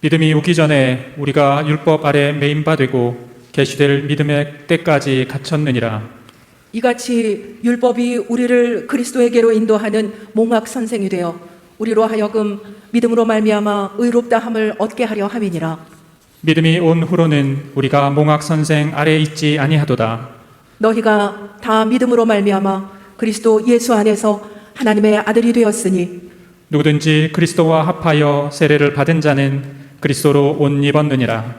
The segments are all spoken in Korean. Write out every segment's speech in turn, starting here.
믿음이 오기 전에 우리가 율법 아래 매임바 되고 계시될 믿음의 때까지 갇혔느니라. 이같이 율법이 우리를 그리스도에게로 인도하는 몽학 선생이 되어 우리로 하여금 믿음으로 말미암아 의롭다 함을 얻게 하려 함이니라. 믿음이 온 후로는 우리가 몽학 선생 아래 있지 아니하도다. 너희가 다 믿음으로 말미암아 그리스도 예수 안에서 하나님의 아들이 되었으니 누구든지 그리스도와 합하여 세례를 받은 자는 그리스도로 옷 입었느니라.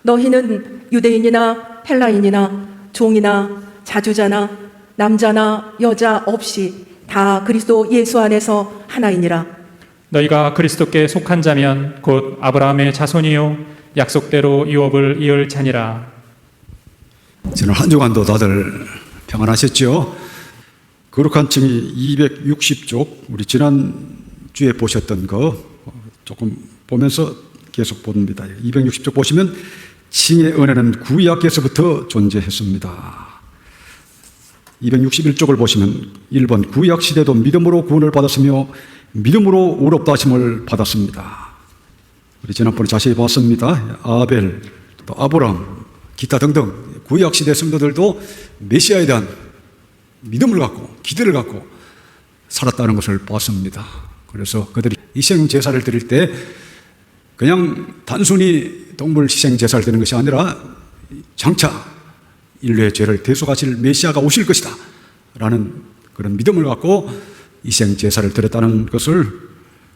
너희는 유대인이나 헬라인이나 종이나 자주자나 남자나 여자 없이 다 그리스도 예수 안에서 하나이니라. 너희가 그리스도께 속한 자면 곧 아브라함의 자손이요 약속대로 유업을 이을 자니라. 지난 한 주간도 다들 평안하셨죠? 거룩한 층이 260쪽, 우리 지난주에 보셨던 거 조금 보면서 계속 봅니다. 260쪽 보시면 칭의 은혜는 구약에서부터 존재했습니다. 261쪽을 보시면 1번 구약 시대도 믿음으로 구원을 받았으며 믿음으로 의롭다 하심을 받았습니다. 우리 지난번에 자세히 봤습니다. 아벨, 또 아브라함, 기타 등등 구약 시대 성도들도 메시아에 대한 믿음을 갖고 기대를 갖고 살았다는 것을 봤습니다. 그래서 그들이 희생 제사를 드릴 때 그냥 단순히 동물 희생 제사를 드리는 것이 아니라 장차 인류의 죄를 대속하실 메시아가 오실 것이다 라는 그런 믿음을 갖고 희생 제사를 드렸다는 것을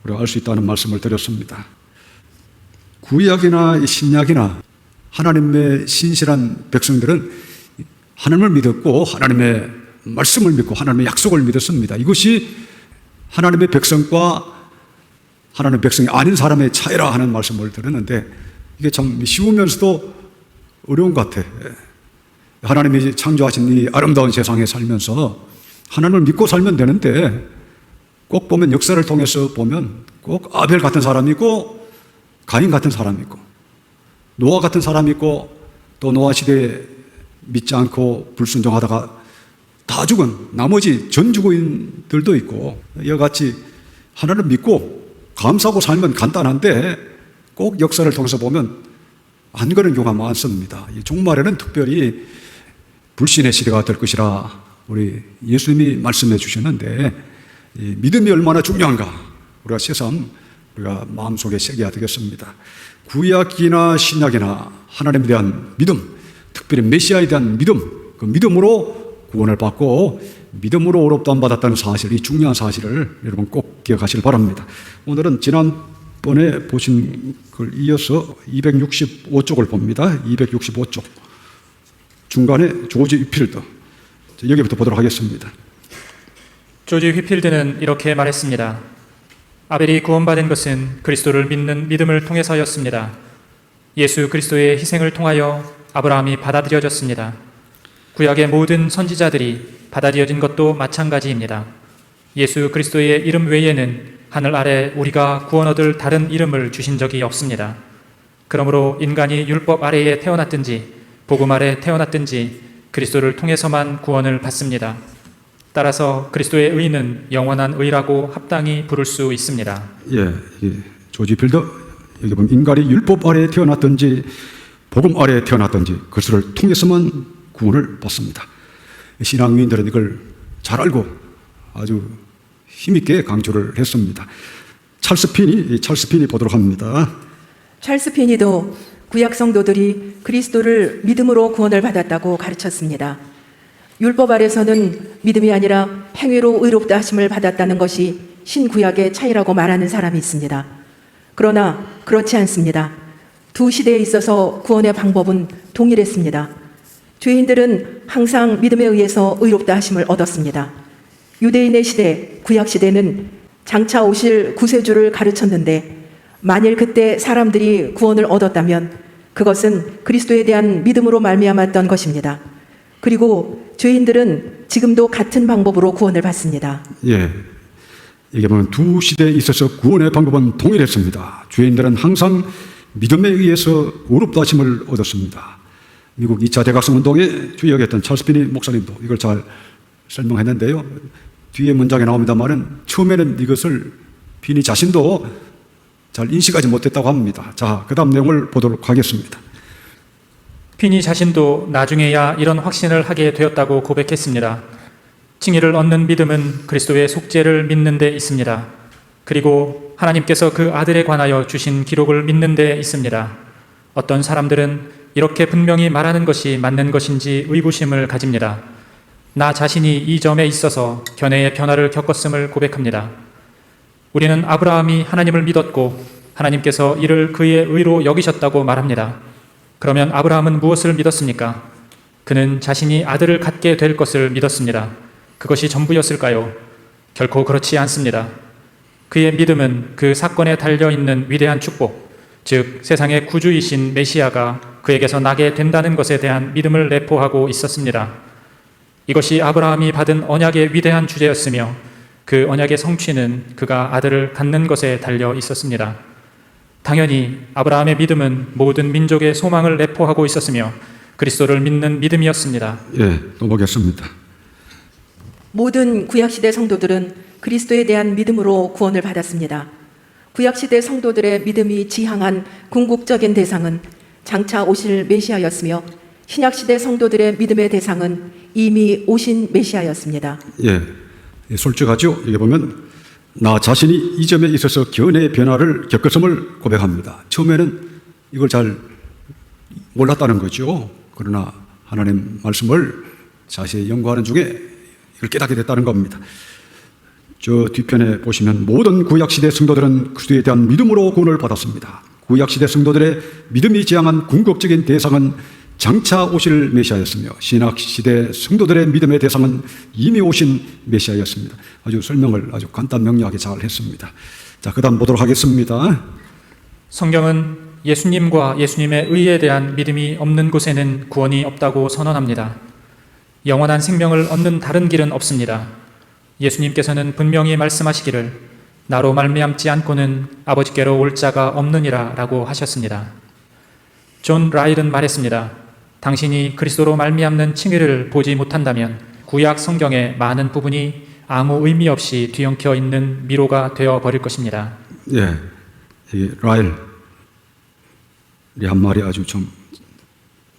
우리가 알 수 있다는 말씀을 드렸습니다. 구약이나 신약이나 하나님의 신실한 백성들은 하나님을 믿었고 하나님의 말씀을 믿고 하나님의 약속을 믿었습니다. 이것이 하나님의 백성과 하나님의 백성이 아닌 사람의 차이라 하는 말씀을 드렸는데 이게 참 쉬우면서도 어려운 것 같아. 하나님이 창조하신 이 아름다운 세상에 살면서 하나님을 믿고 살면 되는데 꼭 보면 역사를 통해서 보면 꼭 아벨 같은 사람이 있고 가인 같은 사람이 있고 노아 같은 사람이 있고 또 노아 시대에 믿지 않고 불순종하다가 다 죽은 나머지 전주고인들도 있고 이와 같이 하나님을 믿고 감사하고 살면 간단한데 꼭 역사를 통해서 보면 안 그런 경우가 많습니다. 이 종말에는 특별히 불신의 시대가 될 것이라 우리 예수님이 말씀해 주셨는데 이 믿음이 얼마나 중요한가 우리가 새삼 우리가 마음속에 새겨야 되겠습니다. 구약이나 신약이나 하나님에 대한 믿음, 특별히 메시아에 대한 믿음, 그 믿음으로 구원을 받고 믿음으로 의롭다함 받았다는 사실, 이 중요한 사실을 여러분 꼭 기억하시길 바랍니다. 오늘은 지난번에 보신 걸 이어서 265쪽을 봅니다. 265쪽 중간에 조지 휘필드, 여기부터 보도록 하겠습니다. 조지 휘필드는 이렇게 말했습니다. 아벨이 구원받은 것은 그리스도를 믿는 믿음을 통해서였습니다. 예수 그리스도의 희생을 통하여 아브라함이 받아들여졌습니다. 구약의 모든 선지자들이 받아들여진 것도 마찬가지입니다. 예수 그리스도의 이름 외에는 하늘 아래 우리가 구원 얻을 다른 이름을 주신 적이 없습니다. 그러므로 인간이 율법 아래에 태어났든지 복음 아래 태어났든지 그리스도를 통해서만 구원을 받습니다. 따라서 그리스도의 의는 영원한 의라고 합당히 부를 수 있습니다. 예, 조지 필더 여기 보면 인간이 율법 아래에 태어났든지 복음 아래에 태어났든지 그것을 통해서만 구원을 받습니다. 신앙인들은 이걸 잘 알고 아주 힘있게 강조를 했습니다. 찰스 핀이 보도록 합니다. 찰스 피니도 구약 성도들이 그리스도를 믿음으로 구원을 받았다고 가르쳤습니다. 율법 아래서는 믿음이 아니라 행위로 의롭다 하심을 받았다는 것이 신구약의 차이라고 말하는 사람이 있습니다. 그러나 그렇지 않습니다. 두 시대에 있어서 구원의 방법은 동일했습니다. 죄인들은 항상 믿음에 의해서 의롭다 하심을 얻었습니다. 유대인의 시대, 구약 시대는 장차 오실 구세주를 가르쳤는데 만일 그때 사람들이 구원을 얻었다면 그것은 그리스도에 대한 믿음으로 말미암았던 것입니다. 그리고 죄인들은 지금도 같은 방법으로 구원을 받습니다. 예, 이게 보면 두 시대에 있어서 구원의 방법은 동일했습니다. 죄인들은 항상 믿음에 의해서 의롭다 하심을 얻었습니다. 미국 2차 대각성 운동에 주역했던 찰스 피니 목사님도 이걸 잘 설명했는데요. 뒤에 문장에 나옵니다만은 처음에는 이것을 피니 자신도 잘 인식하지 못했다고 합니다. 자, 그 다음 내용을 보도록 하겠습니다. 핀이 자신도 나중에야 이런 확신을 하게 되었다고 고백했습니다. 칭의를 얻는 믿음은 그리스도의 속죄를 믿는 데 있습니다. 그리고 하나님께서 그 아들에 관하여 주신 기록을 믿는 데 있습니다. 어떤 사람들은 이렇게 분명히 말하는 것이 맞는 것인지 의구심을 가집니다. 나 자신이 이 점에 있어서 견해의 변화를 겪었음을 고백합니다. 우리는 아브라함이 하나님을 믿었고 하나님께서 이를 그의 의로 여기셨다고 말합니다. 그러면 아브라함은 무엇을 믿었습니까? 그는 자신이 아들을 갖게 될 것을 믿었습니다. 그것이 전부였을까요? 결코 그렇지 않습니다. 그의 믿음은 그 사건에 달려있는 위대한 축복, 즉 세상의 구주이신 메시아가 그에게서 나게 된다는 것에 대한 믿음을 내포하고 있었습니다. 이것이 아브라함이 받은 언약의 위대한 주제였으며 그 언약의 성취는 그가 아들을 갖는 것에 달려 있었습니다. 당연히 아브라함의 믿음은 모든 민족의 소망을 내포하고 있었으며 그리스도를 믿는 믿음이었습니다. 예, 또 보겠습니다. 모든 구약시대 성도들은 그리스도에 대한 믿음으로 구원을 받았습니다. 구약시대 성도들의 믿음이 지향한 궁극적인 대상은 장차 오실 메시아였으며 신약시대 성도들의 믿음의 대상은 이미 오신 메시아였습니다. 예, 솔직하죠. 여기 보면 나 자신이 이 점에 있어서 견해의 변화를 겪었음을 고백합니다. 처음에는 이걸 잘 몰랐다는 거죠. 그러나 하나님 말씀을 자세히 연구하는 중에 이걸 깨닫게 됐다는 겁니다. 저 뒤편에 보시면 모든 구약시대 성도들은 그리스도에 대한 믿음으로 구원을 받았습니다. 구약시대 성도들의 믿음이 지향한 궁극적인 대상은 장차 오실 메시아였으며 신약시대 성도들의 믿음의 대상은 이미 오신 메시아였습니다. 아주 설명을 아주 간단 명료하게 잘 했습니다. 자, 그 다음 보도록 하겠습니다. 성경은 예수님과 예수님의 의에 대한 믿음이 없는 곳에는 구원이 없다고 선언합니다. 영원한 생명을 얻는 다른 길은 없습니다. 예수님께서는 분명히 말씀하시기를 나로 말미암지 않고는 아버지께로 올 자가 없느니라 라고 하셨습니다. 존 라일은 말했습니다. 당신이 그리스도로 말미암는 칭의를 보지 못한다면 구약 성경의 많은 부분이 아무 의미 없이 뒤엉켜 있는 미로가 되어버릴 것입니다. 예, 이 라일 한 말이 아주 좀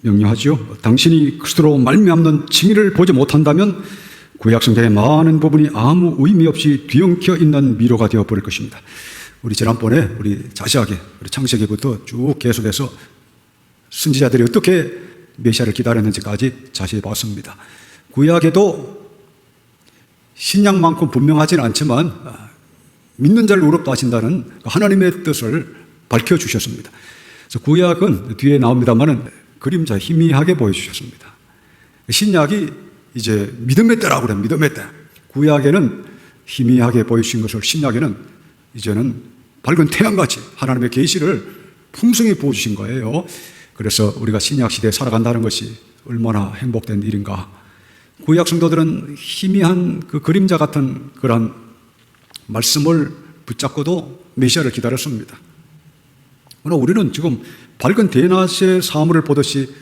명료하죠. 당신이 그리스도로 말미암는 칭의를 보지 못한다면 구약 성경의 많은 부분이 아무 의미 없이 뒤엉켜 있는 미로가 되어버릴 것입니다. 우리 지난번에 우리 자세하게 우리 창세기부터 쭉 계속해서 선지자들이 어떻게 메시아를 기다렸는지까지 자세히 봤습니다. 구약에도 신약만큼 분명하지는 않지만 믿는 자를 의롭다 하신다는 하나님의 뜻을 밝혀주셨습니다. 그래서 구약은 뒤에 나옵니다만은 그림자 희미하게 보여주셨습니다. 신약이 이제 믿음의 때라고 그래요. 믿음의 때. 구약에는 희미하게 보여주신 것을 신약에는 이제는 밝은 태양같이 하나님의 계시를 풍성히 부어주신 거예요. 그래서 우리가 신약 시대에 살아간다는 것이 얼마나 행복된 일인가. 구약 성도들은 희미한 그 그림자 같은 그런 말씀을 붙잡고도 메시아를 기다렸습니다. 그러나 우리는 지금 밝은 대낮의 사물을 보듯이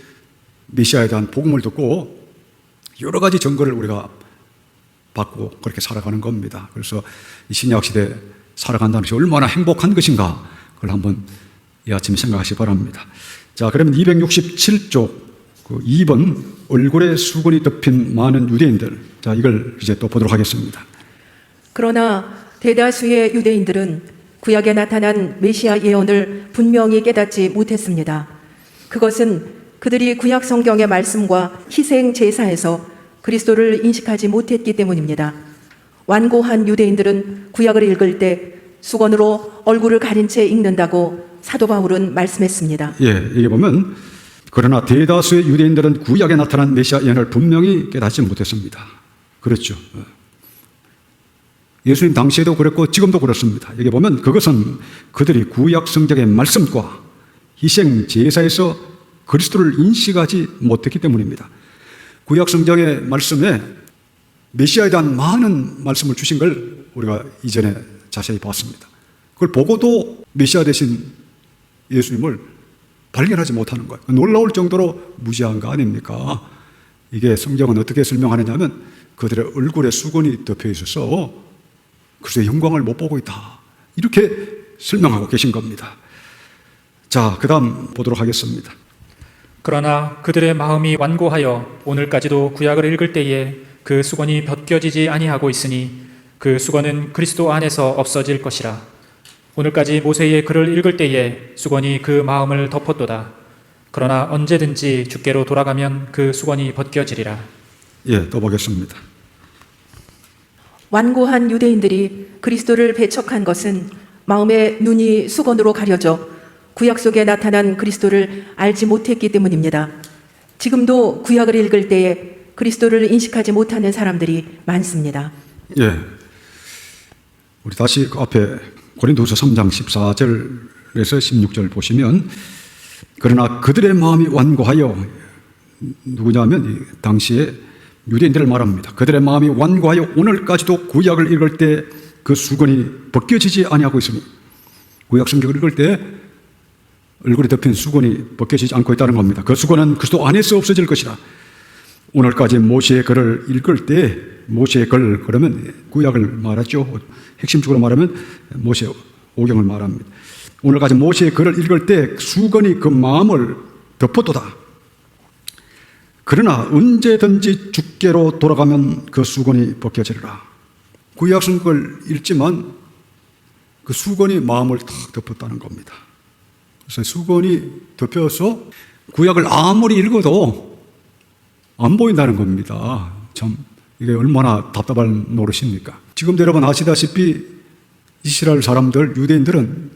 메시아에 대한 복음을 듣고 여러 가지 증거를 우리가 받고 그렇게 살아가는 겁니다. 그래서 이 신약 시대에 살아간다는 것이 얼마나 행복한 것인가 그걸 한번 이 아침에 생각하시기 바랍니다. 자, 그러면 267쪽 그 2번 얼굴에 수건이 덮인 많은 유대인들. 자, 이걸 이제 또 보도록 하겠습니다. 그러나 대다수의 유대인들은 구약에 나타난 메시아 예언을 분명히 깨닫지 못했습니다. 그것은 그들이 구약 성경의 말씀과 희생 제사에서 그리스도를 인식하지 못했기 때문입니다. 완고한 유대인들은 구약을 읽을 때 수건으로 얼굴을 가린 채 읽는다고 사도 바울은 말씀했습니다. 예, 여기 보면 그러나 대다수의 유대인들은 구약에 나타난 메시아 예언을 분명히 깨닫지 못했습니다. 그렇죠. 예수님 당시에도 그랬고 지금도 그렇습니다. 여기 보면 그것은 그들이 구약 성경의 말씀과 희생 제사에서 그리스도를 인식하지 못했기 때문입니다. 구약 성경의 말씀에 메시아에 대한 많은 말씀을 주신 걸 우리가 이전에 자세히 봤습니다. 그걸 보고도 메시아 되신 예수님을 발견하지 못하는 거예요. 놀라울 정도로 무지한 거 아닙니까? 이게 성경은 어떻게 설명하느냐면 그들의 얼굴에 수건이 덮여 있어서 그리스도의 영광을 못 보고 있다. 이렇게 설명하고 계신 겁니다. 자, 그 다음 보도록 하겠습니다. 그러나 그들의 마음이 완고하여 오늘까지도 구약을 읽을 때에 그 수건이 벗겨지지 아니하고 있으니 그 수건은 그리스도 안에서 없어질 것이라. 오늘까지 모세의 글을 읽을 때에 수건이 그 마음을 덮었도다. 그러나 언제든지 주께로 돌아가면 그 수건이 벗겨지리라. 예, 또 보겠습니다. 완고한 유대인들이 그리스도를 배척한 것은 마음의 눈이 수건으로 가려져 구약 속에 나타난 그리스도를 알지 못했기 때문입니다. 지금도 구약을 읽을 때에 그리스도를 인식하지 못하는 사람들이 많습니다. 예, 우리 다시 그 앞에 고린도후서 3장 14절에서 16절 보시면 그러나 그들의 마음이 완고하여 누구냐면 당시에 유대인들을 말합니다. 그들의 마음이 완고하여 오늘까지도 구약을 읽을 때 그 수건이 벗겨지지 아니하고 있으니 구약 성경을 읽을 때 얼굴에 덮인 수건이 벗겨지지 않고 있다는 겁니다. 그 수건은 그리스도 안에서 없어질 것이라. 오늘까지 모세의 글을 읽을 때 모세의 글 그러면 구약을 말하죠. 핵심적으로 말하면 모세 오경을 말합니다. 오늘까지 모세의 글을 읽을 때 수건이 그 마음을 덮었도다. 그러나 언제든지 주께로 돌아가면 그 수건이 벗겨지리라. 구약 성경을 읽지만 그 수건이 마음을 탁 덮었다는 겁니다. 그래서 수건이 덮여서 구약을 아무리 읽어도 안 보인다는 겁니다. 참 이게 얼마나 답답한 노릇입니까? 지금도 여러분 아시다시피 이스라엘 사람들, 유대인들은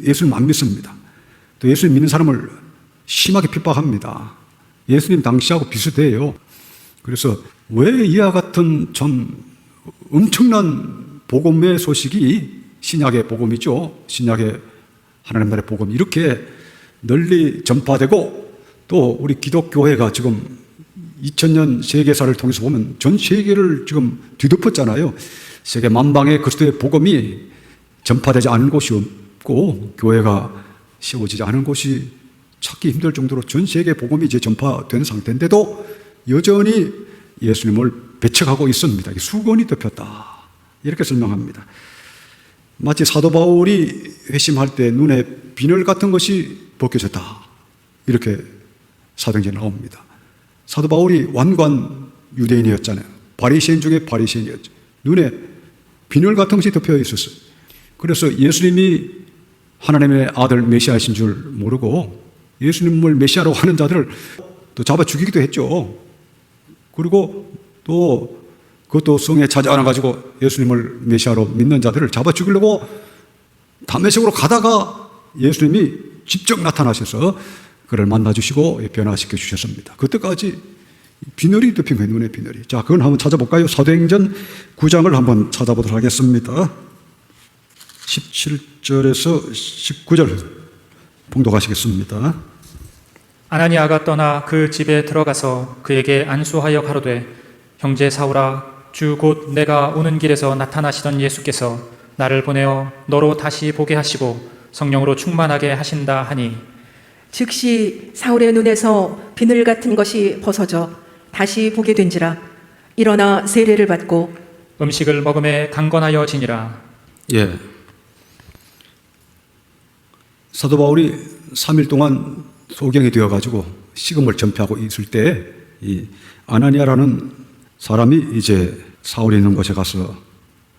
예수님 안 믿습니다. 또 예수님 믿는 사람을 심하게 핍박합니다. 예수님 당시하고 비슷해요. 그래서 왜 이와 같은 참 엄청난 복음의 소식이 신약의 복음이죠. 신약의 하나님 나라의 복음이 이렇게 널리 전파되고 또 우리 기독교회가 지금 2000년 세계사를 통해서 보면 전 세계를 지금 뒤덮었잖아요. 세계 만방에 그리스도의 복음이 전파되지 않은 곳이 없고 교회가 세워지지 않은 곳이 찾기 힘들 정도로 전 세계 복음이 이제 전파된 상태인데도 여전히 예수님을 배척하고 있습니다. 수건이 덮였다. 이렇게 설명합니다. 마치 사도 바울이 회심할 때 눈에 비늘 같은 것이 벗겨졌다. 이렇게 사도행전에 나옵니다. 사도 바울이 완고한 유대인이었잖아요. 바리새인 중에 바리새인이었죠. 눈에 비늘 같은 것이 덮여 있었어요. 그래서 예수님이 하나님의 아들 메시아이신 줄 모르고 예수님을 메시아로 하는 자들을 또 잡아 죽이기도 했죠. 그리고 또 그것도 성에 찾아와 가지고 예수님을 메시아로 믿는 자들을 잡아 죽이려고 다메섹으로 가다가 예수님이 직접 나타나셔서 그를 만나주시고 변화시켜 주셨습니다. 그때까지 비늘이 덮인 거예요. 눈에 비늘이. 자, 그건 한번 찾아볼까요? 사도행전 9장을 한번 찾아보도록 하겠습니다. 17절에서 19절 봉독하시겠습니다. 아나니아가 떠나 그 집에 들어가서 그에게 안수하여 가로되 형제 사울아, 주 곧 내가 오는 길에서 나타나시던 예수께서 나를 보내어 너로 다시 보게 하시고 성령으로 충만하게 하신다 하니 즉시 사울의 눈에서 비늘 같은 것이 벗어져 다시 보게 된지라. 일어나 세례를 받고 음식을 먹음에 강건하여 지니라. 예. 사도 바울이 3일 동안 소경이 되어가지고 식음을 전폐하고 있을 때 이 아나니아라는 사람이 이제 사울이 있는 곳에 가서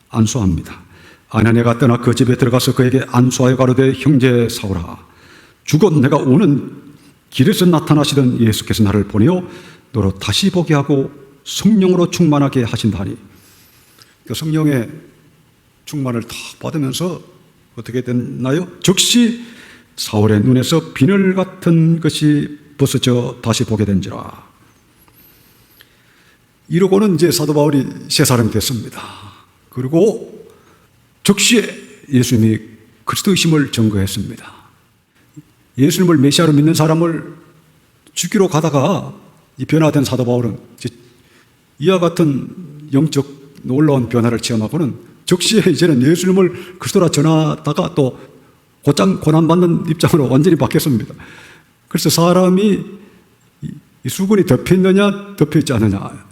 안수합니다. 아나니아가 떠나 그 집에 들어가서 그에게 안수하여 가로되 형제 사울아, 주곧 내가 오는 길에서 나타나시던 예수께서 나를 보내어 너로 다시 보게 하고 성령으로 충만하게 하신다니. 그 성령의 충만을 다 받으면서 어떻게 됐나요? 즉시 사울의 눈에서 비늘 같은 것이 벗어져 다시 보게 된지라. 이러고는 이제 사도 바울이 새 사람이 됐습니다. 그리고 즉시 예수님이 그리스도이심을 증거했습니다. 예수님을 메시아로 믿는 사람을 죽이러 가다가 이 변화된 사도 바울은 이와 같은 영적 놀라운 변화를 체험하고는 즉시 이제는 예수님을 그리스도라 전하다가 또 곧장 고난받는 입장으로 완전히 바뀌었습니다. 그래서 사람이 이 수건이 덮여 있느냐 덮여 있지 않느냐,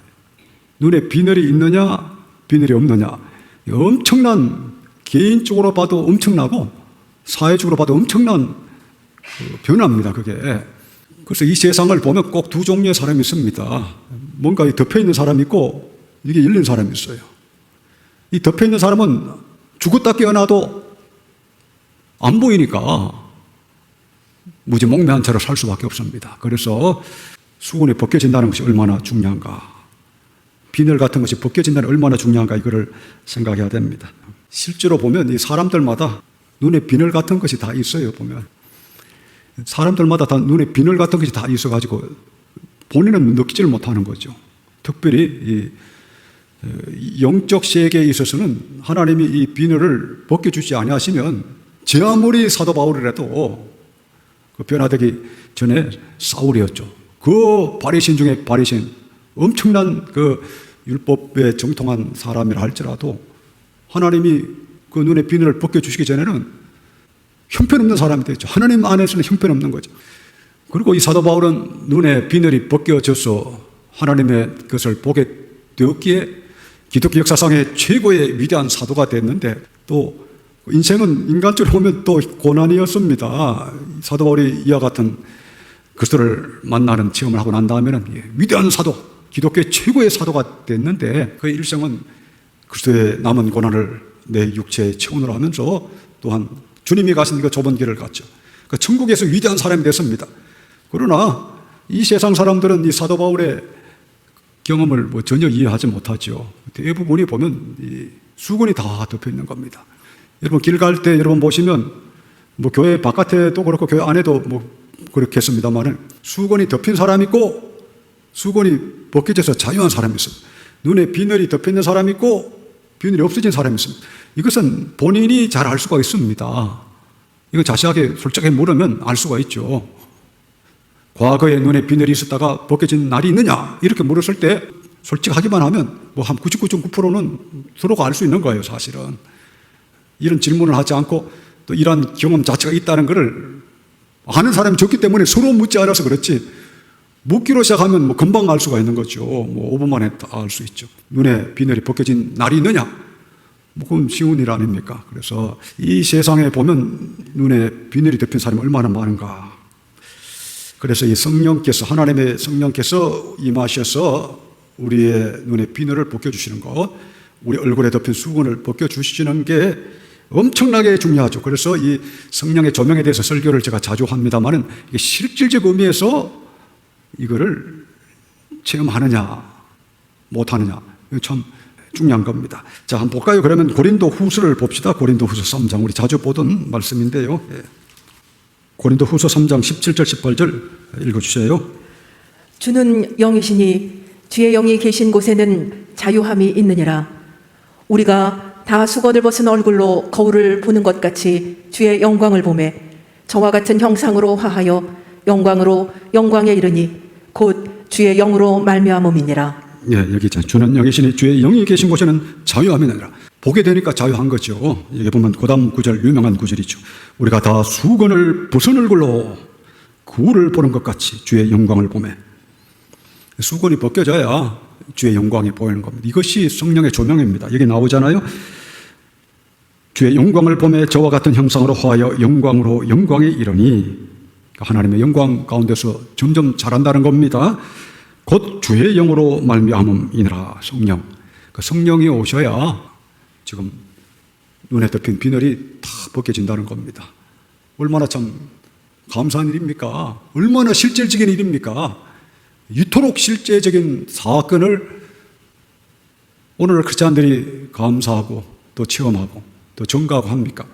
눈에 비늘이 있느냐 비늘이 없느냐, 엄청난, 개인적으로 봐도 엄청나고 사회적으로 봐도 엄청난 변화입니다, 그게. 그래서 이 세상을 보면 꼭 두 종류의 사람이 있습니다. 뭔가 덮여 있는 사람이 있고 이게 열린 사람이 있어요. 이 덮여 있는 사람은 죽었다 깨어나도 안 보이니까 무지몽매한 채로 살 수밖에 없습니다. 그래서 수건이 벗겨진다는 것이 얼마나 중요한가, 비늘 같은 것이 벗겨진다는 얼마나 중요한가, 이거를 생각해야 됩니다. 실제로 보면 이 사람들마다 눈에 비늘 같은 것이 다 있어요. 보면 사람들마다 다 눈에 비늘 같은 것이 다 있어가지고 본인은 느끼지를 못하는 거죠. 특별히 이 영적 세계에 있어서는 하나님이 이 비늘을 벗겨주지 아니하시면 제 아무리 사도 바울이라도 그 변화되기 전에 사울이었죠. 그 바리신 중에 바리신, 엄청난 그 율법에 정통한 사람이라 할지라도 하나님이 그 눈에 비늘을 벗겨주시기 전에는 형편없는 사람이 됐죠. 하나님 안에서는 형편없는 거죠. 그리고 이 사도 바울은 눈에 비늘이 벗겨져서 하나님의 것을 보게 되었기에 기독교 역사상의 최고의 위대한 사도가 됐는데, 또 인생은 인간적으로 보면 또 고난이었습니다. 사도 바울이 이와 같은 그리스도를 만나는 체험을 하고 난 다음에는 위대한 사도, 기독교의 최고의 사도가 됐는데, 그의 일생은 그리스도의 남은 고난을 내 육체의 체온으로 하면서 또한 주님이 가신 그 좁은 길을 갔죠. 그 천국에서 위대한 사람이 됐습니다. 그러나 이 세상 사람들은 이 사도 바울의 경험을 전혀 이해하지 못하죠. 대부분이 보면 이 수건이 다 덮여 있는 겁니다. 여러분 길 갈 때 여러분 보시면 교회 바깥에도 그렇고 교회 안에도 그렇겠습니다만 수건이 덮인 사람이 있고 수건이 벗겨져서 자유한 사람이 있습니다. 눈에 비늘이 덮여 있는 사람이 있고 비늘이 없어진 사람이 있습니다. 이것은 본인이 잘 알 수가 있습니다. 이거 자세하게 솔직하게 물으면 알 수가 있죠. 과거에 눈에 비늘이 있었다가 벗겨진 날이 있느냐 이렇게 물었을 때 솔직하기만 하면 한 99.9%는 서로가 알 수 있는 거예요. 사실은 이런 질문을 하지 않고 또 이런 경험 자체가 있다는 것을 아는 사람이 적기 때문에 서로 묻지 않아서 그렇지, 묻기로 시작하면 금방 알 수가 있는 거죠. 5분 만에 다 알 수 있죠. 눈에 비늘이 벗겨진 날이 있느냐? 그건 쉬운 일 아닙니까? 그래서 이 세상에 보면 눈에 비늘이 덮인 사람이 얼마나 많은가. 그래서 이 성령께서, 하나님의 성령께서 임하셔서 우리의 눈에 비늘을 벗겨주시는 것, 우리 얼굴에 덮인 수건을 벗겨주시는 게 엄청나게 중요하죠. 그래서 이 성령의 조명에 대해서 설교를 제가 자주 합니다만은 이게 실질적 의미에서 이거를 체험하느냐, 못하느냐, 이거 참 중요한 겁니다. 자, 한번 볼까요? 그러면 고린도 후서를 봅시다. 고린도 후서 3장. 우리 자주 보던 말씀인데요. 고린도 후서 3장 17절, 18절 읽어주세요. 주는 영이시니 주의 영이 계신 곳에는 자유함이 있느니라. 우리가 다 수건을 벗은 얼굴로 거울을 보는 것 같이 주의 영광을 보매 저와 같은 형상으로 화하여 영광으로 영광에 이르니 곧 주의 영으로 말미암음이니라. 여기 있잖아요. 주는 영이시니 주의 영이 계신 곳에는 자유함이 있느니라. 보게 되니까 자유한 거죠. 여기 보면 그 다음 구절, 유명한 구절이죠. 우리가 다 수건을 벗은 얼굴로 거울을 보는 것 같이 주의 영광을 보매. 수건이 벗겨져야 주의 영광이 보이는 겁니다. 이것이 성령의 조명입니다. 여기 나오잖아요. 주의 영광을 보매 저와 같은 형상으로 화하여 영광으로 영광에 이르니, 하나님의 영광 가운데서 점점 자란다는 겁니다. 곧 주의 영으로 말미암음이니라. 성령. 그 성령이 오셔야 지금 눈에 덮인 비늘이 다 벗겨진다는 겁니다. 얼마나 참 감사한 일입니까? 얼마나 실질적인 일입니까? 이토록 실제적인 사건을 오늘 크리스찬들이 감사하고 또 체험하고 또 전가하고 합니까?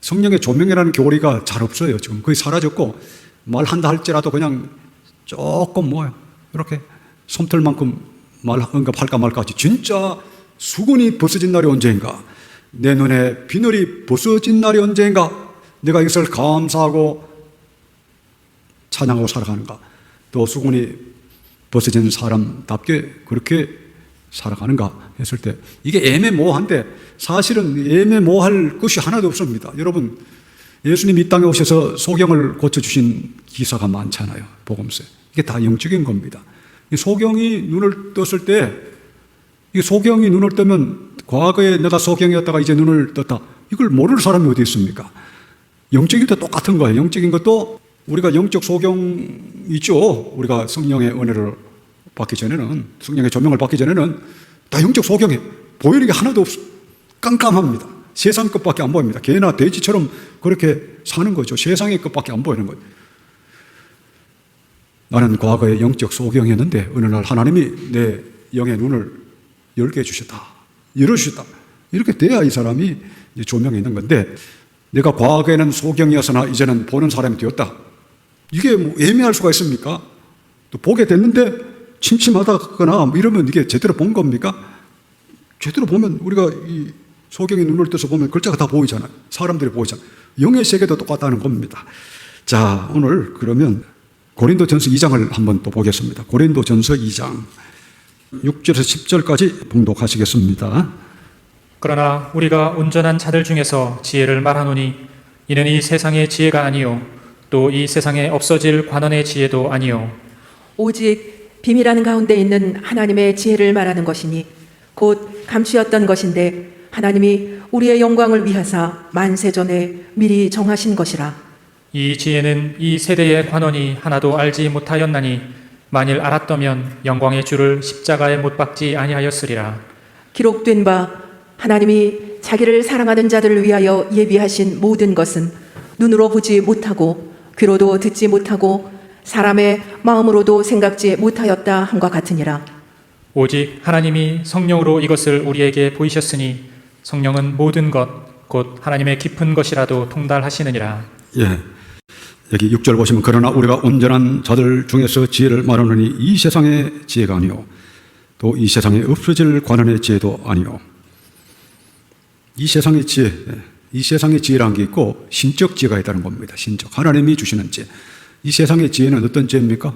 성령의 조명이라는 교리가 잘 없어요. 지금 거의 사라졌고, 말한다 할지라도 그냥 조금 이렇게 솜털만큼 말 언급할까 말까 하지. 진짜 수건이 벗어진 날이 언제인가? 내 눈에 비늘이 벗어진 날이 언제인가? 내가 이것을 감사하고 찬양하고 살아가는가? 또 수건이 벗어진 사람답게 그렇게 살아가는가 했을 때 이게 애매모호한데, 사실은 애매모호할 것이 하나도 없습니다. 여러분, 예수님 이 땅에 오셔서 소경을 고쳐주신 기사가 많잖아요. 복음서에. 이게 다 영적인 겁니다. 이 소경이 눈을 떴을 때, 이 소경이 눈을 뜨면 과거에 내가 소경이었다가 이제 눈을 떴다, 이걸 모를 사람이 어디 있습니까? 영적인 것도 똑같은 거예요. 영적인 것도 우리가 영적 소경 있죠. 우리가 성령의 은혜를 받기 전에는, 성령의 조명을 받기 전에는 다 영적 소경에 보이는 게 하나도 없어. 깜깜합니다. 세상 것밖에 안 보입니다. 개나 돼지처럼 그렇게 사는 거죠. 세상의 것밖에 안 보이는 거예요. 나는 과거에 영적 소경이었는데 어느 날 하나님이 내 영의 눈을 열게 해주셨다. 열어주셨다. 이렇게 돼야 이 사람이 이제 조명이 있는 건데, 내가 과거에는 소경이었으나 이제는 보는 사람이 되었다. 이게 뭐 애매할 수가 있습니까? 또 보게 됐는데 침침하다거나 뭐 이러면 이게 제대로 본 겁니까? 제대로 보면 우리가 이 소경의 눈을 떠서 보면 글자가 다 보이잖아요. 사람들이 보이잖아요. 영의 세계도 똑같다는 겁니다. 자, 오늘 그러면 고린도전서 2장을 한번 또 보겠습니다. 고린도전서 2장 6절에서 10절까지 봉독하시겠습니다. 그러나 우리가 온전한 자들 중에서 지혜를 말하노니 이는 이 세상의 지혜가 아니요 또 이 세상에 없어질 관원의 지혜도 아니요 오직 비밀한 가운데 있는 하나님의 지혜를 말하는 것이니 곧 감추었던 것인데 하나님이 우리의 영광을 위하사 만세 전에 미리 정하신 것이라. 이 지혜는 이 세대의 관원이 하나도 알지 못하였나니 만일 알았더면 영광의 주를 십자가에 못 박지 아니하였으리라. 기록된 바 하나님이 자기를 사랑하는 자들을 위하여 예비하신 모든 것은 눈으로 보지 못하고 귀로도 듣지 못하고 사람의 마음으로도 생각지 못하였다 함과 같으니라. 오직 하나님이 성령으로 이것을 우리에게 보이셨으니 성령은 모든 것 곧 하나님의 깊은 것이라도 통달하시느니라. 예. 여기 6절 보시면 그러나 우리가 온전한 자들 중에서 지혜를 말하노니 이 세상의 지혜가 아니요 또 이 세상에 없어질 관원의 지혜도 아니요. 이 세상의 지혜, 이 세상의 지혜라는 게 있고 신적 지혜가 있다는 겁니다. 신적, 하나님이 주시는 지혜. 이 세상의 지혜는 어떤 지혜입니까?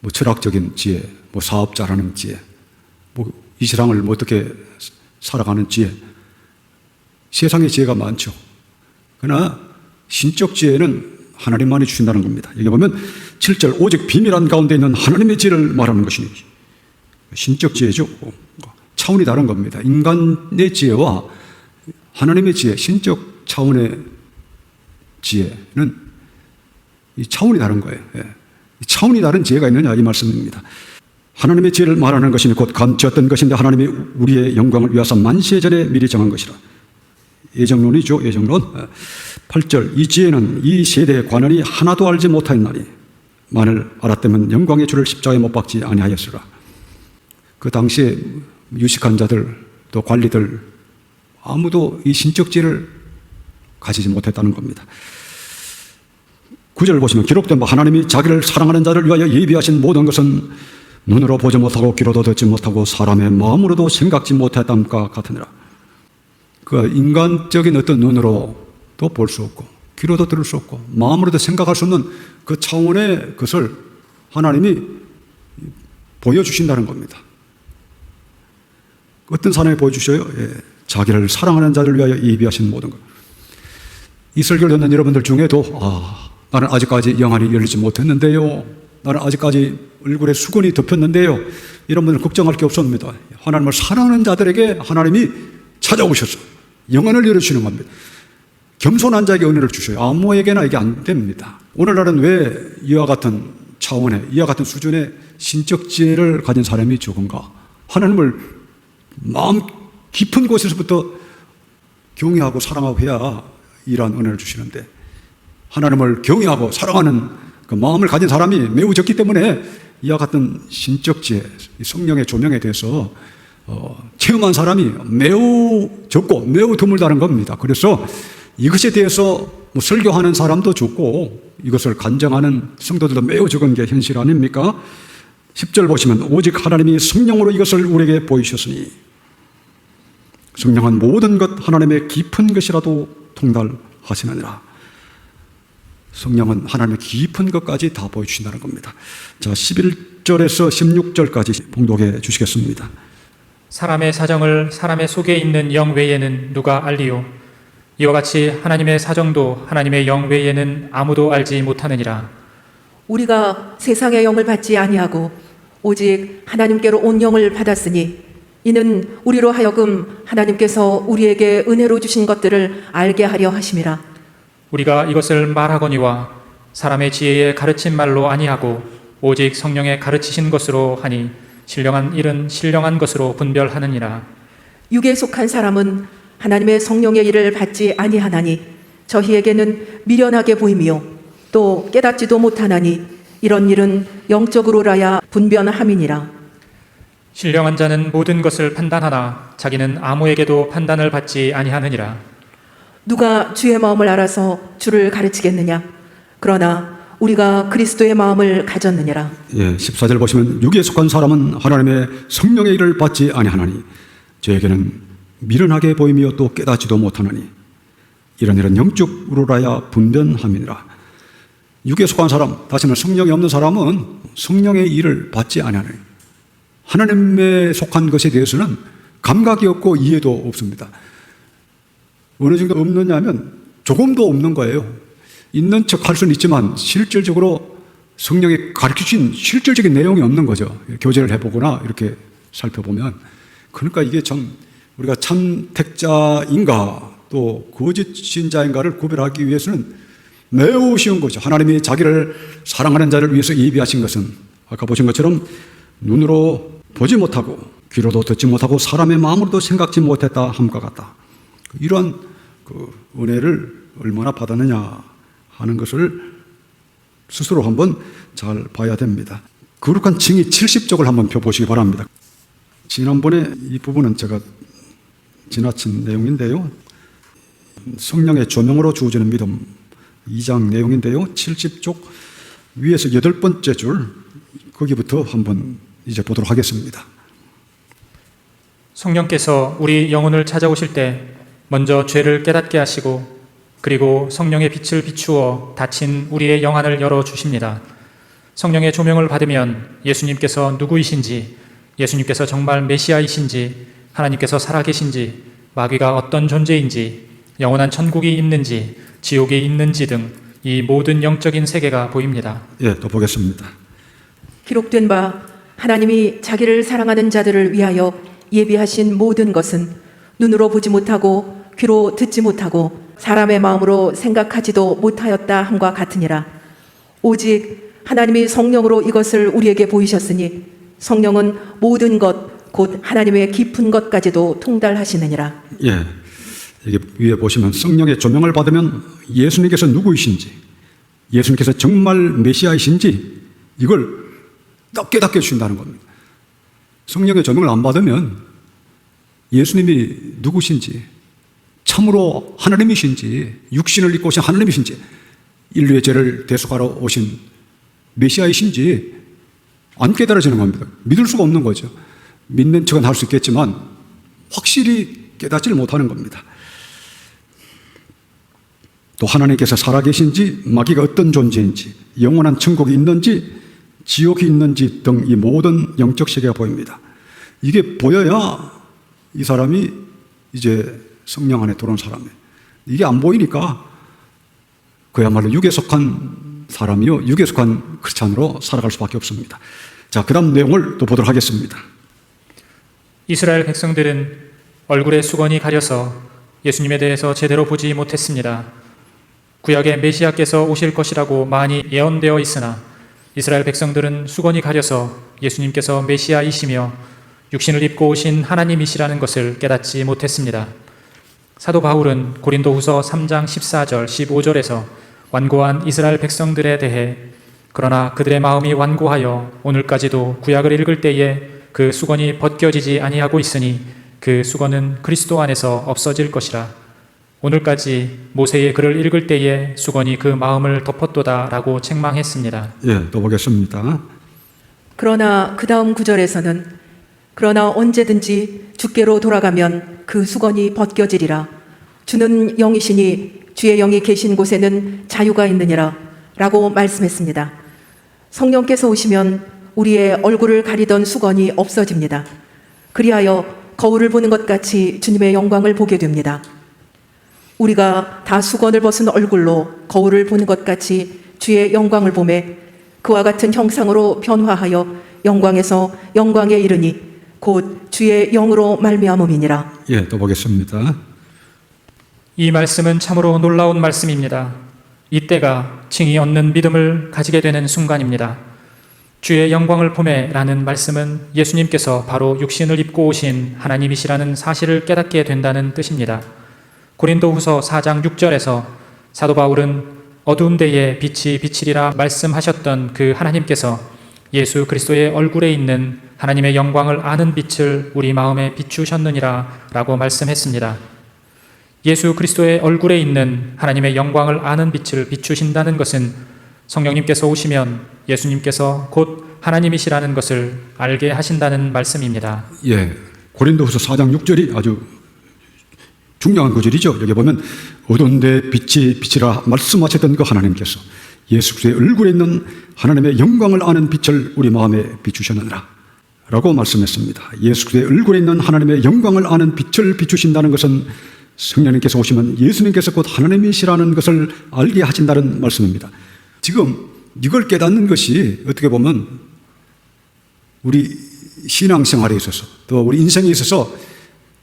뭐 철학적인 지혜, 뭐 사업 잘하는 지혜, 뭐 이 세상을 뭐 어떻게 살아가는 지혜. 세상의 지혜가 많죠. 그러나 신적 지혜는 하나님만이 주신다는 겁니다. 여기 보면 7절 오직 비밀한 가운데 있는 하나님의 지혜를 말하는 것이니 신적 지혜죠. 차원이 다른 겁니다. 인간의 지혜와 하나님의 지혜, 신적 차원의 지혜는 이 차원이 다른 거예요. 예. 차원이 다른 지혜가 있느냐 이 말씀입니다. 하나님의 지혜를 말하는 것이니 곧 감추었던 것인데 하나님이 우리의 영광을 위하사 만세 전에 미리 정한 것이라. 예정론이죠. 예정론. 8절 이 지혜는 이 세대의 관원이 하나도 알지 못하였나니 만일 알았다면 영광의 주를 십자가에 못 박지 아니하였으라. 그 당시에 유식한 자들 또 관리들 아무도 이 신적 지혜를 가지지 못했다는 겁니다. 9절 보시면 기록된 바 하나님이 자기를 사랑하는 자를 위하여 예비하신 모든 것은 눈으로 보지 못하고 귀로도 듣지 못하고 사람의 마음으로도 생각지 못했다함과 같으니라. 그 인간적인 어떤 눈으로도 볼 수 없고 귀로도 들을 수 없고 마음으로도 생각할 수 없는 그 차원의 것을 하나님이 보여주신다는 겁니다. 어떤 사람이 보여주셔요? 예, 자기를 사랑하는 자를 위하여 예비하신 모든 것. 이 설교를 듣는 여러분들 중에도 나는 아직까지 영안이 열리지 못했는데요. 나는 아직까지 얼굴에 수건이 덮였는데요. 이런 분들 걱정할 게 없습니다. 하나님을 사랑하는 자들에게 하나님이 찾아오셔서 영안을 열어주시는 겁니다. 겸손한 자에게 은혜를 주셔요. 아무에게나 이게 안 됩니다. 오늘날은 왜 이와 같은 차원의, 이와 같은 수준의 신적 지혜를 가진 사람이 적은가? 하나님을 마음 깊은 곳에서부터 경외하고 사랑하고 해야 이러한 은혜를 주시는데 하나님을 경외하고 사랑하는 그 마음을 가진 사람이 매우 적기 때문에 이와 같은 신적 지혜, 성령의 조명에 대해서 체험한 사람이 매우 적고 매우 드물다는 겁니다. 그래서 이것에 대해서 뭐 설교하는 사람도 적고 이것을 간증하는 성도들도 매우 적은 게 현실 아닙니까? 10절 보시면 오직 하나님이 성령으로 이것을 우리에게 보이셨으니 성령은 모든 것 하나님의 깊은 것이라도 통달하시느니라. 성령은 하나님의 깊은 것까지 다 보여주신다는 겁니다. 자, 11절에서 16절까지 봉독해 주시겠습니다. 사람의 사정을 사람의 속에 있는 영 외에는 누가 알리요? 이와 같이 하나님의 사정도 하나님의 영 외에는 아무도 알지 못하느니라. 우리가 세상의 영을 받지 아니하고 오직 하나님께로 온 영을 받았으니 이는 우리로 하여금 하나님께서 우리에게 은혜로 주신 것들을 알게 하려 하심이라. 우리가 이것을 말하거니와 사람의 지혜에 가르친 말로 아니하고 오직 성령의 가르치신 것으로 하니 신령한 일은 신령한 것으로 분별하느니라. 육에 속한 사람은 하나님의 성령의 일을 받지 아니하나니 저희에게는 미련하게 보이며 또 깨닫지도 못하나니 이런 일은 영적으로라야 분변함이니라. 신령한 자는 모든 것을 판단하나 자기는 아무에게도 판단을 받지 아니하느니라. 누가 주의 마음을 알아서 주를 가르치겠느냐? 그러나 우리가 그리스도의 마음을 가졌느니라. 14절 보시면 육에 속한 사람은 하나님의 성령의 일을 받지 아니하나니 저에게는 미련하게 보이며 또 깨닫지도 못하나니 이런 일은 영적으로라야 분변함이니라. 육에 속한 사람, 다시 말하면 성령이 없는 사람은 성령의 일을 받지 아니하나니 하나님에 속한 것에 대해서는 감각이 없고 이해도 없습니다. 어느 정도 없느냐면 조금도 없는 거예요. 있는 척 할 수는 있지만 실질적으로 성령이 가르치신 실질적인 내용이 없는 거죠. 교제를 해보거나 이렇게 살펴보면. 그러니까 이게 참 우리가 참택자인가 또 거짓 신자인가를 구별하기 위해서는 매우 쉬운 거죠. 하나님이 자기를 사랑하는 자를 위해서 예비하신 것은 아까 보신 것처럼 눈으로 보지 못하고 귀로도 듣지 못하고 사람의 마음으로도 생각지 못했다 함과 같다. 이러한 그 은혜를 얼마나 받았느냐 하는 것을 스스로 한번 잘 봐야 됩니다. 거룩한 징의 70쪽을 한번 펴보시기 바랍니다. 지난번에 이 부분은 제가 지나친 내용인데요. 성령의 조명으로 주어지는 믿음 2장 내용인데요. 70쪽 위에서 8번째 줄 거기부터 한번 이제 보도록 하겠습니다. 성령께서 우리 영혼을 찾아오실 때 먼저 죄를 깨닫게 하시고 그리고 성령의 빛을 비추어 닫힌 우리의 영안을 열어주십니다. 성령의 조명을 받으면 예수님께서 누구이신지, 예수님께서 정말 메시아이신지, 하나님께서 살아계신지, 마귀가 어떤 존재인지, 영원한 천국이 있는지, 지옥이 있는지 등 이 모든 영적인 세계가 보입니다. 또 보겠습니다. 기록된 바 하나님이 자기를 사랑하는 자들을 위하여 예비하신 모든 것은 눈으로 보지 못하고 귀로 듣지 못하고 사람의 마음으로 생각하지도 못하였다 함과 같으니라. 오직 하나님이 성령으로 이것을 우리에게 보이셨으니 성령은 모든 것 곧 하나님의 깊은 것까지도 통달하시느니라. 여기 위에 보시면 성령의 조명을 받으면 예수님께서 누구이신지, 예수님께서 정말 메시아이신지 이걸 딱 깨닫게 해주신다는 겁니다. 성령의 조명을 안 받으면 예수님이 누구신지, 참으로 하나님이신지, 육신을 입고 오신 하나님이신지, 인류의 죄를 대속하러 오신 메시아이신지 안 깨달아지는 겁니다. 믿을 수가 없는 거죠. 믿는 척은 할 수 있겠지만 확실히 깨닫지를 못하는 겁니다. 또 하나님께서 살아계신지, 마귀가 어떤 존재인지, 영원한 천국이 있는지, 지옥이 있는지 등 이 모든 영적 세계가 보입니다. 이게 보여야 이 사람이 이제 성령 안에 들어온 사람이에요. 이게 안 보이니까 그야말로 육에 속한 사람이요, 육에 속한 크리스찬으로 살아갈 수밖에 없습니다. 자, 그 다음 내용을 또 보도록 하겠습니다. 이스라엘 백성들은 얼굴에 수건이 가려서 예수님에 대해서 제대로 보지 못했습니다. 구약의 메시아께서 오실 것이라고 많이 예언되어 있으나 이스라엘 백성들은 수건이 가려서 예수님께서 메시아이시며 육신을 입고 오신 하나님이시라는 것을 깨닫지 못했습니다. 사도 바울은 고린도후서 3장 14절 15절에서 완고한 이스라엘 백성들에 대해 그러나 그들의 마음이 완고하여 오늘까지도 구약을 읽을 때에 그 수건이 벗겨지지 아니하고 있으니 그 수건은 그리스도 안에서 없어질 것이라. 오늘까지 모세의 글을 읽을 때에 수건이 그 마음을 덮었도다 라고 책망했습니다. 또 보겠습니다. 그러나 그 다음 구절에서는 그러나 언제든지 주께로 돌아가면 그 수건이 벗겨지리라. 주는 영이시니 주의 영이 계신 곳에는 자유가 있느니라 라고 말씀했습니다. 성령께서 오시면 우리의 얼굴을 가리던 수건이 없어집니다. 그리하여 거울을 보는 것 같이 주님의 영광을 보게 됩니다. 우리가 다 수건을 벗은 얼굴로 거울을 보는 것 같이 주의 영광을 보매 그와 같은 형상으로 변화하여 영광에서 영광에 이르니 곧 주의 영으로 말미암음이니라. 또 보겠습니다. 이 말씀은 참으로 놀라운 말씀입니다. 이때가 칭이 얻는 믿음을 가지게 되는 순간입니다. 주의 영광을 보매 라는 말씀은 예수님께서 바로 육신을 입고 오신 하나님이시라는 사실을 깨닫게 된다는 뜻입니다. 고린도후서 4장 6절에서 사도 바울은 어두운 데에 빛이 비치리라 말씀하셨던 그 하나님께서 예수 그리스도의 얼굴에 있는 하나님의 영광을 아는 빛을 우리 마음에 비추셨느니라 라고 말씀했습니다. 예수 그리스도의 얼굴에 있는 하나님의 영광을 아는 빛을 비추신다는 것은 성령님께서 오시면 예수님께서 곧 하나님이시라는 것을 알게 하신다는 말씀입니다. 예, 고린도후서 4장 6절이 아주 중요한 구절이죠. 여기 보면 어두운 데 빛이 비치라 말씀하셨던 그 하나님께서 예수 그리스도의 얼굴에 있는 하나님의 영광을 아는 빛을 우리 마음에 비추셨느니라 라고 말씀했습니다. 예수 그리스도의 얼굴에 있는 하나님의 영광을 아는 빛을 비추신다는 것은 성령님께서 오시면 예수님께서 곧 하나님이시라는 것을 알게 하신다는 말씀입니다. 지금 이걸 깨닫는 것이 어떻게 보면 우리 신앙생활에 있어서 또 우리 인생에 있어서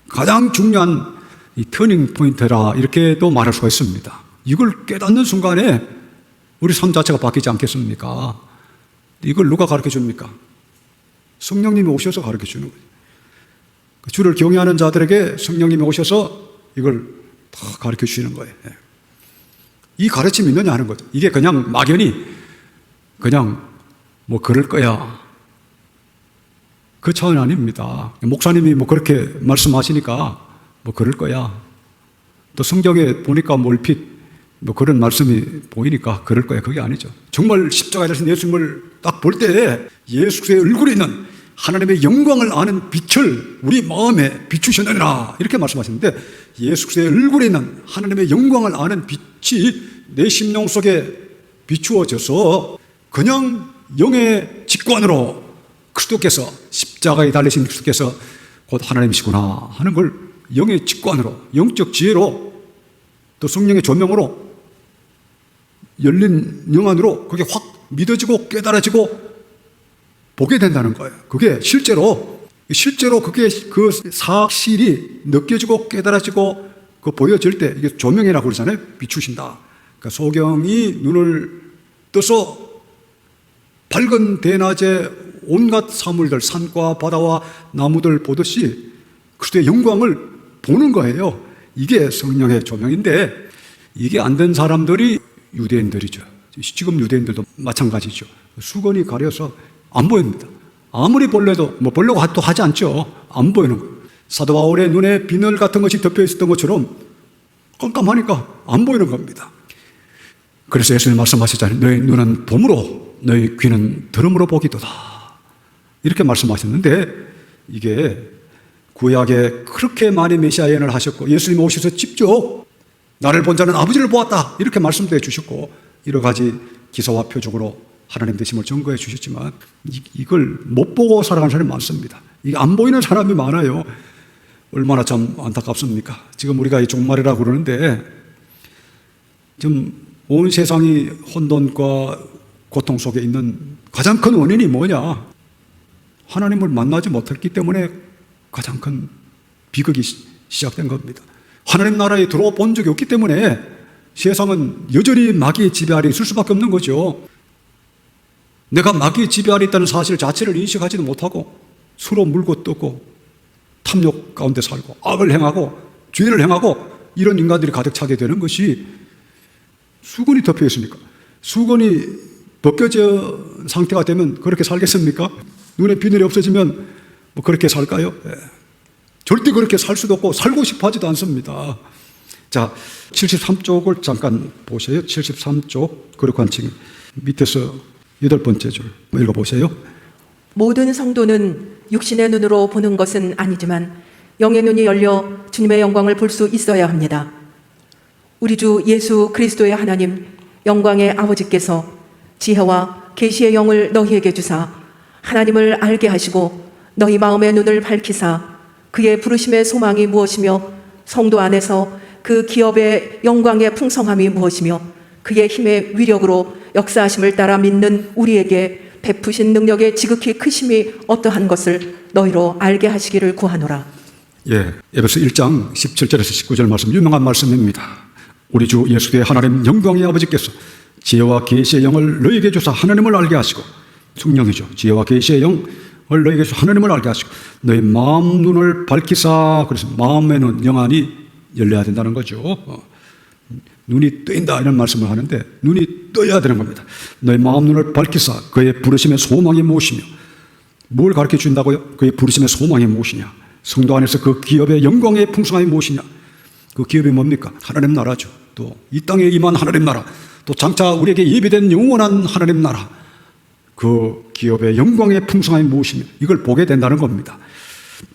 가장 중요한 이 터닝 포인트라 이렇게 또 말할 수가 있습니다. 이걸 깨닫는 순간에 우리 삶 자체가 바뀌지 않겠습니까? 이걸 누가 가르쳐 줍니까? 성령님이 오셔서 가르쳐 주는 거예요. 주를 경외하는 자들에게 성령님이 오셔서 이걸 다 가르쳐 주시는 거예요. 이 가르침이 있느냐 하는 거죠. 이게 그냥 막연히 그냥 뭐 그럴 거야. 그 차원이 아닙니다. 목사님이 뭐 그렇게 말씀하시니까 뭐 그럴 거야. 또 성경에 보니까 뭐 얼핏 뭐 그런 말씀이 보이니까 그럴 거야. 그게 아니죠. 정말 십자가에 달리신 예수님을 딱 볼 때 예수 그리스도의 얼굴에 있는 하나님의 영광을 아는 빛을 우리 마음에 비추셨느니라 이렇게 말씀하셨는데 예수 그리스도의 얼굴에 있는 하나님의 영광을 아는 빛이 내 심령 속에 비추어져서 그냥 영의 직관으로 그리스도께서 십자가에 달리신 그리스도께서 곧 하나님이시구나 하는 걸 영의 직관으로 영적 지혜로 또 성령의 조명으로 열린 영 안으로 그게 확 믿어지고 깨달아지고 보게 된다는 거예요. 그게 실제로 그게 그 사실이 느껴지고 깨달아지고 그 보여질 때 이게 조명이라고 그러잖아요. 비추신다. 그러니까 소경이 눈을 떠서 밝은 대낮에 온갖 사물들, 산과 바다와 나무들 보듯이 그리스도의 영광을 보는 거예요. 이게 성령의 조명인데 이게 안 된 사람들이 유대인들이죠. 지금 유대인들도 마찬가지죠. 수건이 가려서 안 보입니다. 아무리 볼래도 뭐 보려고 또 하지 않죠. 안 보이는 거예요. 사도 바울의 눈에 비늘 같은 것이 덮여 있었던 것처럼 깜깜하니까 안 보이는 겁니다. 그래서 예수님 말씀하셨잖아요. 너희 눈은 봄으로 너희 귀는 들음으로 보기도다. 이렇게 말씀하셨는데 이게 구약에 그렇게 많이 메시아 예언을 하셨고 예수님이 오셔서 직접 나를 본 자는 아버지를 보았다 이렇게 말씀도 해주셨고 여러 가지 기사와 표적으로 하나님 되심을 증거해 주셨지만 이걸 못 보고 살아가는 사람이 많습니다. 이게 안 보이는 사람이 많아요. 얼마나 참 안타깝습니까? 지금 우리가 이 종말이라고 그러는데 지금 온 세상이 혼돈과 고통 속에 있는 가장 큰 원인이 뭐냐? 하나님을 만나지 못했기 때문에 가장 큰 비극이 시작된 겁니다. 하나님 나라에 들어와 본 적이 없기 때문에 세상은 여전히 마귀의 지배 아래 있을 수밖에 없는 거죠. 내가 마귀의 지배 아래 있다는 사실 자체를 인식하지도 못하고 서로 물고 뜯고 탐욕 가운데 살고 악을 행하고 죄를 행하고 이런 인간들이 가득 차게 되는 것이 수건이 덮여 있으니까 수건이 벗겨진 상태가 되면 그렇게 살겠습니까? 눈에 비늘이 없어지면 뭐 그렇게 살까요? 절대 그렇게 살 수도 없고 살고 싶어 하지도 않습니다. 자, 73쪽을 잠깐 보세요. 73쪽 거룩한 층 밑에서 8번째 줄 읽어보세요. 모든 성도는 육신의 눈으로 보는 것은 아니지만 영의 눈이 열려 주님의 영광을 볼 수 있어야 합니다. 우리 주 예수 그리스도의 하나님 영광의 아버지께서 지혜와 계시의 영을 너희에게 주사 하나님을 알게 하시고 너희 마음의 눈을 밝히사 그의 부르심의 소망이 무엇이며 성도 안에서 그 기업의 영광의 풍성함이 무엇이며 그의 힘의 위력으로 역사하심을 따라 믿는 우리에게 베푸신 능력의 지극히 크심이 어떠한 것을 너희로 알게 하시기를 구하노라. 예, 에베소 1장 17절에서 19절 말씀, 유명한 말씀입니다. 우리 주 예수의 하나님 영광의 아버지께서 지혜와 계시의 영을 너희에게 주사 하나님을 알게 하시고, 성령이죠. 지혜와 계시의 영을 너희에게 주사 하나님을 알게 하시고 너희 마음 눈을 밝히사. 그래서 마음의 눈, 영안이 열려야 된다는 거죠. 눈이 뜨인다 이런 말씀을 하는데 눈이 떠야 되는 겁니다. 너희 마음 눈을 밝히사 그의 부르심의 소망이 무엇이며, 뭘 가르쳐 준다고요? 그의 부르심의 소망이 무엇이냐? 성도 안에서 그 기업의 영광의 풍성함이 무엇이냐? 그 기업이 뭡니까? 하나님 나라죠. 또 이 땅에 임한 하나님 나라, 또 장차 우리에게 예비된 영원한 하나님 나라, 그 기업의 영광의 풍성함이 무엇이냐? 이걸 보게 된다는 겁니다.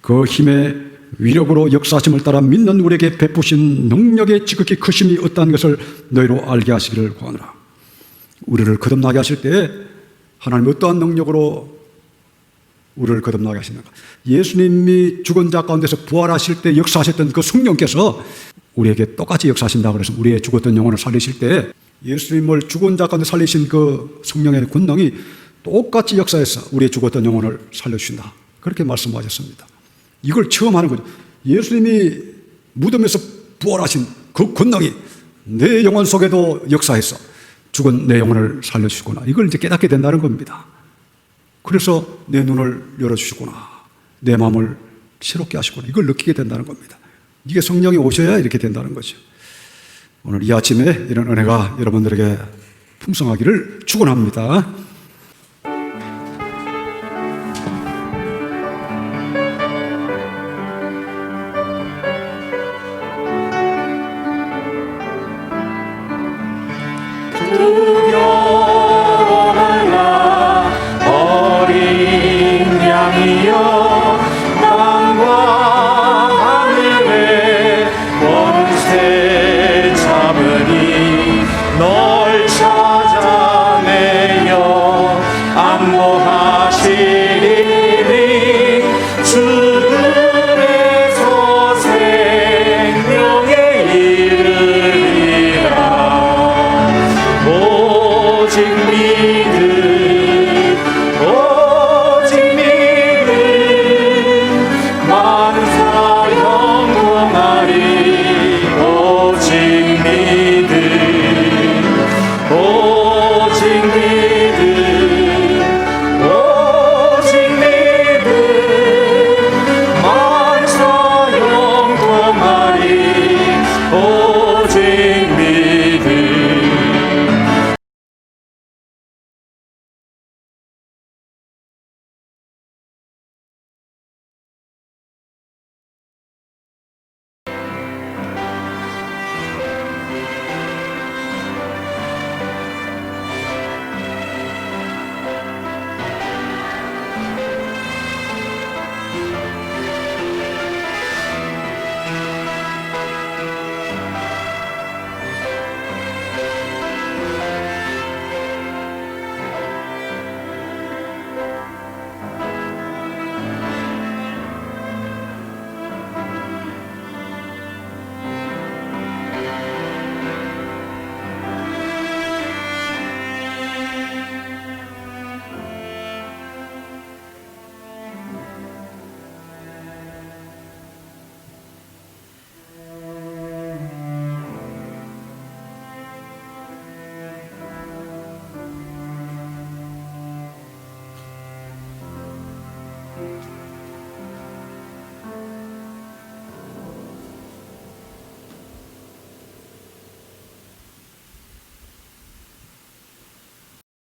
그 힘의 위력으로 역사하심을 따라 믿는 우리에게 베푸신 능력의 지극히 크심이 어떠한 것을 너희로 알게 하시기를 구하노라. 우리를 거듭나게 하실 때 하나님 어떠한 능력으로 우리를 거듭나게 하시는가? 예수님이 죽은 자 가운데서 부활하실 때 역사하셨던 그 성령께서 우리에게 똑같이 역사하신다. 그래서 우리의 죽었던 영혼을 살리실 때 예수님을 죽은 자 가운데 살리신 그 성령의 권능이 똑같이 역사해서 우리의 죽었던 영혼을 살려주신다. 그렇게 말씀하셨습니다. 이걸 처음 하는 거죠. 예수님이 무덤에서 부활하신 그 권능이 내 영혼 속에도 역사해서 죽은 내 영혼을 살려주시구나. 이걸 이제 깨닫게 된다는 겁니다. 그래서 내 눈을 열어주시구나. 내 마음을 새롭게 하시구나. 이걸 느끼게 된다는 겁니다. 이게 성령이 오셔야 이렇게 된다는 거죠. 오늘 이 아침에 이런 은혜가 여러분들에게 풍성하기를 축원합니다. 주여